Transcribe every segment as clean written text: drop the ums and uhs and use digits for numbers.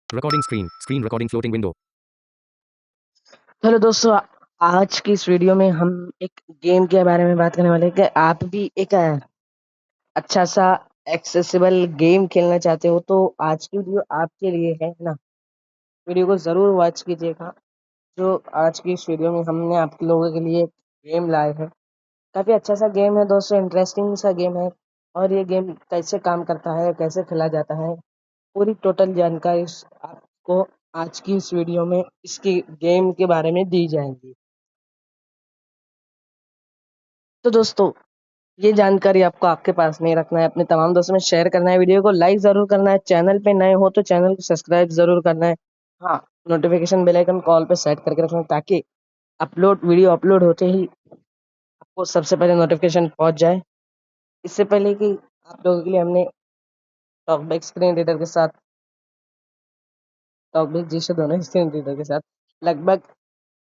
Recording screen. Screen recording floating window. Hello दोस्तों, आज की इस वीडियो में हम एक गेम के बारे में बात करने वाले हैं कि आप भी एक अच्छा सा एक्सेसिबल गेम खेलना चाहते हो तो आज की वीडियो आपके लिए है ना। वीडियो को ज़रूर वॉच कीजिएगा। जो आज की इस वीडियो में हमने आप लोगों के लिए गेम लाए हैं, काफ़ी अच्छा सा गेम है दोस्तों, इंटरेस्टिंग सा गेम है। और ये गेम कैसे काम करता है, कैसे खेला जाता है, पूरी टोटल जानकारी आपको आज की इस वीडियो में इसकी गेम के बारे में दी जाएगी। तो दोस्तों, ये जानकारी आपको आपके पास नहीं रखना है, अपने तमाम दोस्तों में शेयर करना है, वीडियो को लाइक ज़रूर करना है, चैनल पे नए हो तो चैनल को सब्सक्राइब ज़रूर करना है। हाँ, नोटिफिकेशन बेल आइकन कॉल पे सेट करके रखना है ताकि वीडियो अपलोड होते ही आपको सबसे पहले नोटिफिकेशन पहुंच जाए। इससे पहले कि आप लोगों के लिए हमने टॉकबैक स्क्रीन रीडर के साथ, टॉकबैक जी से दोनों स्क्रीन रीडर के साथ लगभग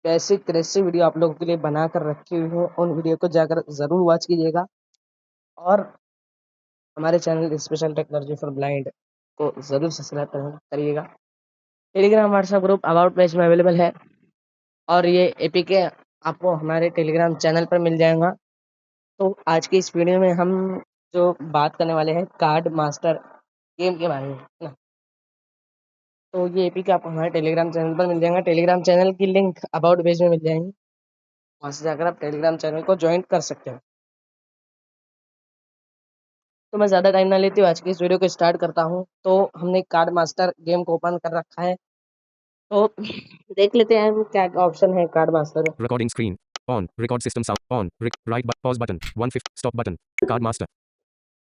बेसिक रेसिपी वीडियो आप लोगों के लिए बना कर रखी हुई हूँ। उन वीडियो को जाकर ज़रूर वॉच कीजिएगा और हमारे channel special technology for blind को ज़रूर सब्सक्राइब करिएगा। Telegram WhatsApp group about page में अवेलेबल है और ये एपीके आपको हमारे टेलीग्राम चैनल पर मिल जाएगा। तो आज की इस वीडियो में हम जो बात करने वाले हैं कार्ड मास्टर गेम के बारे में, है ना। तो ये एपीके आपको हमारे टेलीग्राम चैनल पर मिल जाएगा। टेलीग्राम चैनल की लिंक अबाउट पेज में मिल जाएंगी, वहाँ से जाकर आप टेलीग्राम चैनल को ज्वाइन कर सकते हैं। तो मैं ज़्यादा टाइम ना लेती हूँ, आज की इस वीडियो को स्टार्ट करता हूँ। तो हमने कार्ड मास्टर गेम को ओपन कर रखा है, तो देख लेते हैं हम क्या ऑप्शन है कार्ड मास्टर में। Recording screen. On. Record system sound. On. Pause button. 150. Stop button. Card master.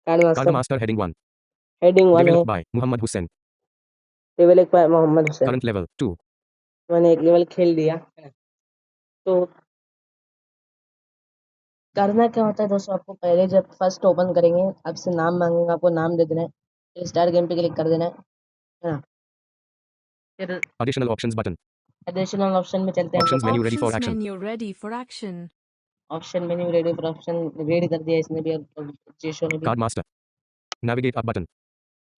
Card Card master master heading 1. Heading 1 है, Developed by Muhammad Hussain. Level 1 पर मोहम्मद हुसैन। Current level 2. मैंने एक लेवल खेल लिया है। तो करना क्या होता है दोस्तों, आपको पहले जब फर्स्ट ओपन करेंगे आपसे नाम मांगेगा, आपको नाम दे देना है, फिर स्टार्ट गेम पे क्लिक कर देना है ना। फिर Additional options button. Additional option में चलते हैं। Options menu ready for Options action. menu ready for action. Option menu ready for option ready कर दिया इसने भी और जीशो ने भी। Card master. Navigate up button.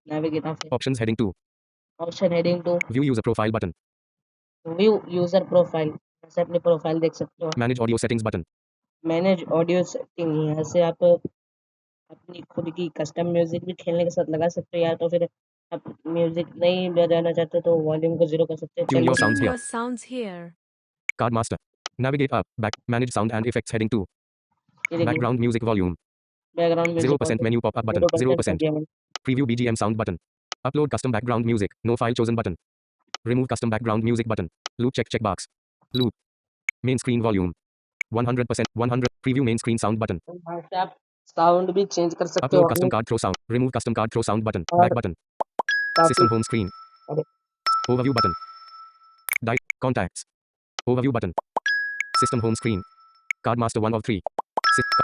Navigate of Options heading 2. Option heading two View user profile button. View user profile, ऐसे अपनी profile देख सकते हो। Manage audio settings button. Manage audio setting, यहाँ से आप अपनी खुद की कस्टम म्यूजिक भी खेलने के साथ लगा सकते हो, या तो फिर आप म्यूजिक नहीं बजाना चाहते तो वॉल्यूम को 0 कर सकते हैं। Tune your चलिए sounds Tune here. your sounds here. Card master. Navigate up. Back. Manage sound and effects heading 2. ये देखिए Background music volume. Background music 0% menu pop up button. 0% कर 0%. दिया मैंने। Preview BGM sound button. Upload custom background music. No file chosen button. Remove custom background music button. Loop checkbox. Loop. Main screen volume. 100%. 100. Preview main screen sound button. तो वहाँ से आप sound भी change कर सकते Upload हो custom card throw sound. Remove custom card throw sound button. और Back button. काफी System home screen. Overview button. Contacts. Overview button. System home screen. Card master 1 of 3.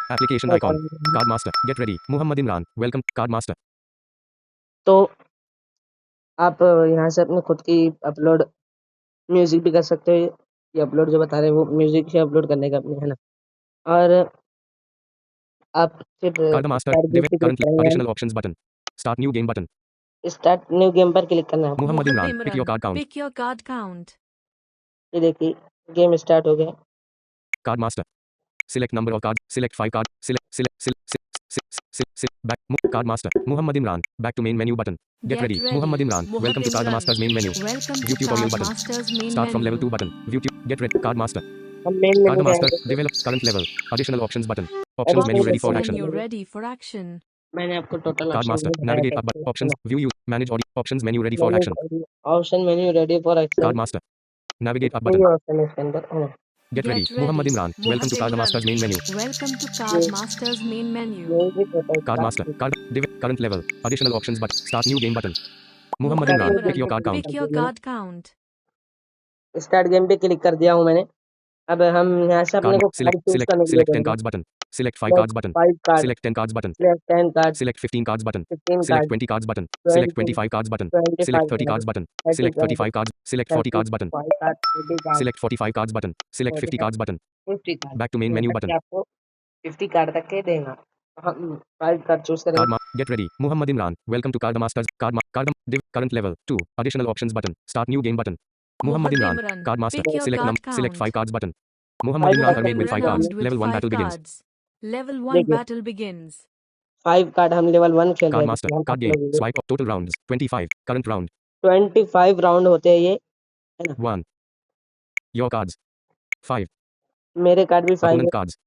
Application icon. Card master. Get ready. Muhammad Imran. Welcome. Card master. तो आप यहाँ से अपने खुद की upload music भी कर सकते हो। ये अपलोड जो बता रहे हैं वो म्यूजिक ही अपलोड करने का अपने, है ना। और आप फिर Card master. स्टार्ट गेम पे क्लिक Currently. करेंगे, Additional options button. Start new game button. Start new game पर क्लिक करना है। Muhammad Imran. Muhammad Pick your card count. pick your card count. ये देखिए गेम स्टार्ट हो गया। Card master. Select number of card. Select 5 card. Select. Back. Card master. Muhammad Imran. Back to main menu button. Get ready. Muhammad Imran. Welcome to Card Master's main menu. Welcome View to tutorial Card button. Master's main Start from level menu. 2 button. Get ready. Card master. हम main Card मेनू में master. आएंगे। Develop current level. Additional options button. Options menu Additional ready for Options action. menu ready for action. मैंने आपको total Card option master. बताया Navigate था, up. Options. View use. Manage audio. Options menu ready for मैंने action. Option menu ready for action, Card master. Navigate up कोई button. Option है इसके अंदर, है ना। Get ready. Get Muhammad ready. Imran. Welcome to Card Master's main menu. Welcome to Card Master's main menu. Music होता है Card इसका। master. Current level. Additional options button. Start new game button. Muhammad Imran. Pick your card count. Pick your card count. Start game पे click कर दिया हूँ मैंने। अब हम यहाँ से अपने Card. को कार्ड चूज करने के लिए Select 10 देंगे। cards button. Select 5 cards button. 5 card, Select 10 cards button. select 10 card, Select 15 cards button. 15 Select card, 20 cards button. 20, Select 25 cards button. 25 Select 30 card, cards button. 30 Select card, 35 cards. Select 40 cards button. 35 card, 30 card, Select 45 cards button. Select 50 cards button. 50 card. Back to main यहाँ menu तक button. कि आपको 50 card तक के देगा। हम 5 card choose करेंगे। Get ready. Muhammad Imran. Welcome to Card Masters. Current level 2. Additional options button. Start new game button. Muhammad Imran. Card Master. Pick your Select card Select count. 5 cards button. Muhammad Five Imran cards armed with हमने 5 ले cards. लिए। with Level 1 5 battle begins. cards. Level 1 देखिए। battle begins. 5 card हम level 1 खेल रहे Card हैं। Master. यहाँ Card पे game. लोग Swipe. Total rounds. 25. Current round. 25 round होते हैं ये, है ना? 1. Your cards. 5. मेरे कार्ड भी 5 है, Opponent cards.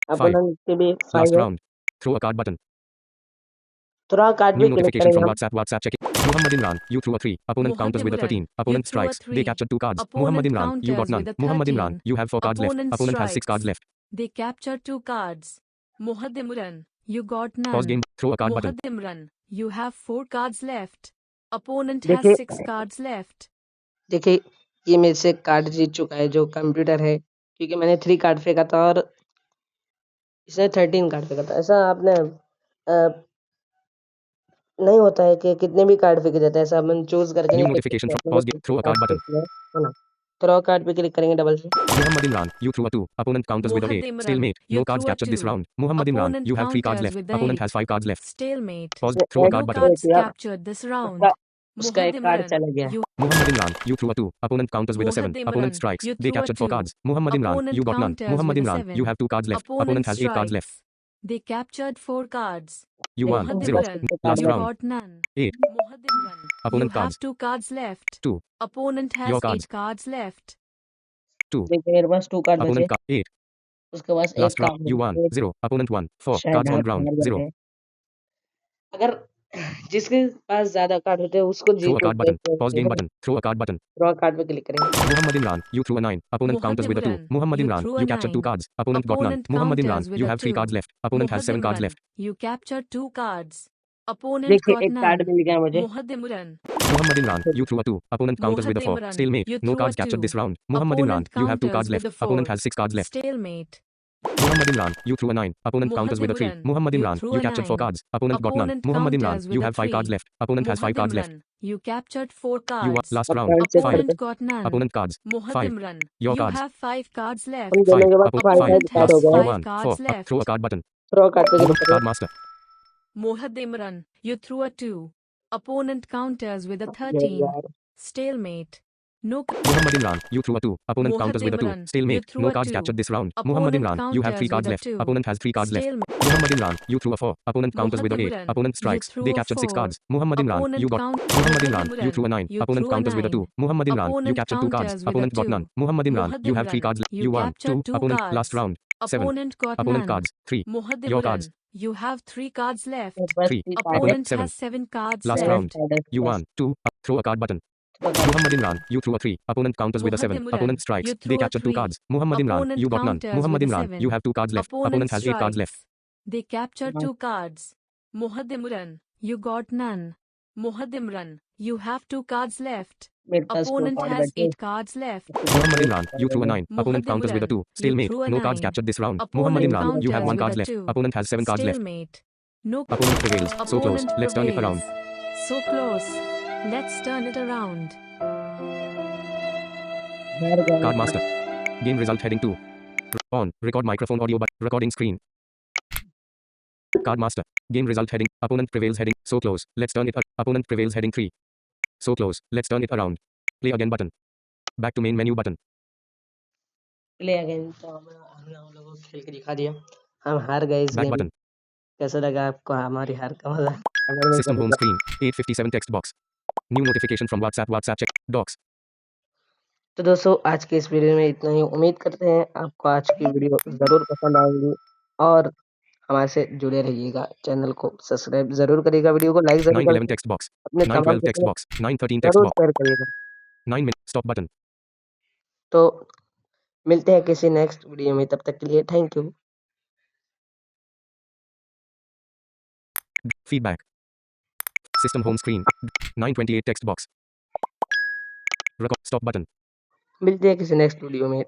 5. अपोनेंट के भी 5 Last है। round. Throw a card button. थोड़ा कार्ड New भी क्लिक notification करेंगे from हम। WhatsApp check it. Muhammad Imran, you threw a 3. Opponent counters with a Muhammad 13. Imran, Opponent you threw a strikes. They 3. captured 2 cards. Opponent Muhammad Imran, you got counters none. with a Muhammad 13. Imran, you have 4 cards left. Opponent Opponent has 6 cards strikes. left. They captured 2 cards. Muhammad Imran, you got none. Pause game. Throw a card button. Muhammad Imran, you have 4 cards left. Opponent has देखिए 6 cards left. देखिए ये मेरे से card जीत चुका है जो computer है, क्योंकि मैंने 3 कार्ड फेंका था और इसने 13 कार्ड फेंका था। ऐसा आपने नहीं होता है कि कितने भी कार्ड फेंके जाते हैं, ऐसा अपन चूज करके New नहीं फेंक notification सकते। from pause game. Throw a card button. है ना? थ्रो कार्ड पे क्लिक करेंगे डबल से। Muhammad Imran, you threw a 2. Opponent counters with a Muhammad 8. Imran, Stalemate. you No cards threw a captured this 2. round. Muhammad Imran, Opponent you have 3 cards counters left. with the Opponent 8. has 5 cards left. Stalemate. Pause. उसने Throw a एक card No button. cards किया, captured this round. उसका एक Muhammad card Imran, चला गया। you Muhammad Imran, you threw a 2. Opponent counters with a 7. Muhammad Opponent Imran, strikes. you They threw a captured 4 2. cards. Muhammad Imran, Opponent you got none. counters Muhammad with a Imran, 7. you have 2 cards left. Opponent Opponent has 8 cards left. strikes. They captured 4 cards. You won. Muhammad 0. Imran, Last you round. got none. 8. Muhammad Imran, you Opponent have cards. 2 cards left. 2. Opponent has Your cards. 8 cards left. 2. देखिए मेरे पास 2 card बचे, Opponent card. 8. उसके पास एक Last round. Card You won. है, 0. Opponent 1. 4. शायद Cards on हाथ ground. बाहर 0. बैठे। अगर जिसके पास ज्यादा कार्ड होते हैं उसको Throw a card button. Pause game Jeet button. Throw a card button. Draw card पे क्लिक करेंगे। Muhammad Imran, you threw a 9. Opponent counters with a 2. Imran, Muhammad you Imran, threw a you captured 2 9. cards. Opponent got none. Opponent Muhammad counters Imran, with you a have 3 2. cards left. Opponent has 7 Muhammad cards Imran, left. you captured 2 cards. Opponent देखिए got एक card none. मिल गया मुझे। Muhammad Imran, Muhammad Imran, you threw a 2. Opponent counters with a 4. Imran, Stalemate. you No threw a cards captured 2. this round. Muhammad Imran, Opponent you have 2 counters cards with left. a 4. Opponent has 6 cards left. Stalemate. Muhammad Imran, you threw a 9. Opponent counters with a 3. Imran, Muhammad you Imran, threw you a captured 4 9. cards. Opponent got none. Opponent Muhammad Imran, counters with you a have 5 cards 3. left. Opponent has 5 cards left. Imran, you captured 4 You won. cards. Last अब round. Card check 5. करते Opponent got none. Opponent cards. Muhammad 5. Imran, Your you cards. have 5 cards left. हम दोनों 5. के पास Opponent 5 Opponent card हो has गए। 5. 5 1. cards 4. left. Throw a card button. Throw card पे click Card करें। master. Mohad Imran, you threw a 2. Opponent counters with a यार 13. Stalemate. No. Muhammad Imran, you threw a 2. Opponent Muhammad counters with a 2. Imran, you Stalemate. threw No a cards 2. captured this round. Muhammad Opponent Imran, you have 3 counters cards with a left. 2. Opponent has 3 cards left. Stalemate. Muhammad Imran, you threw a 4. Opponent counters with a 8. Imran, Opponent you strikes. threw They a captured 6 4. cards. Muhammad Imran, you got. Muhammad Imran, you threw a 9. You Opponent threw a counters with a 2. 9. Muhammad Imran, you Opponent captured 2 cards. counters with a Opponent got 2. none. Muhammad Imran, you have 3 Imran, cards left. you You won. 2. captured 2 Opponent. cards. Last round. 7. Opponent got Opponent none. cards. 3. Muhammad Your Imran, cards. you have 3 cards left. मेरे पास 3. 3 card है। Opponent 7. has 7 cards Last left. round. 7 card है You मेरे won. 2. Throw a card button. Pass. Muhammad Imran, you threw a 3. Opponent counters with a 7. Muhammad Imran, Opponent strikes. you They threw a captured 2 3. cards. Muhammad Imran, Opponent you got none. counters Muhammad with a Imran, 7. you have 2 cards left. Opponent has 8 cards left. They captured हाँ। 2 cards. Muhammad Imran, you got none. Muhammad Imran, you have 2 cards left. मेरे पास 4 Opponent card has बचे। 8 cards left. Muhammad Imran, you threw a 9. Opponent Muhammad counters with a 2. Imran, you Stalemate. threw a No cards 9. captured this round. Opponent Muhammad Imran, you have counters 1 with card a left. 2. Opponent has 7 cards left. Stalemate. No. Opponent prevails. So close. Opponent Let's turn it around. prevails. So close. Let's turn it around. हार गए। Card master. Game result heading 2. On. Record microphone audio but recording screen. Card master. Game result heading. Opponent prevails heading. So close. Let's turn it. Opponent prevails heading 3. So close. Let's turn it around. Play again button. Back to main menu button. Play again. तो हमने हम लोगों को खेल के दिखा दिया, हम हार गए इस Back गेम में। button. कैसा लगा आपको हमारी हार का मजा? अगर मैं System home करूँगा screen. 857 text box. New notification from WhatsApp check. Docs. तो दोस्तों आज के इस वीडियो में इतना ही। उम्मीद करते हैं आपको आज की वीडियो ज़रूर पसंद आएगी और हमारे से जुड़े रहिएगा। चैनल को सब्सक्राइब ज़रूर करिएगा, वीडियो को लाइक ज़रूर 911 करिएगा, text box. अपने तमाम 912 text दोस्तों box. 913 में text ज़रूर box. शेयर करिएगा। 9 minute. Stop button. तो मिलते हैं किसी नेक्स्ट वीडियो में, तब तक के लिए thank you. Feedback. System home screen. 928 text box. Record. Stop button. मिलते हैं किसी नेक्स्ट वीडियो में।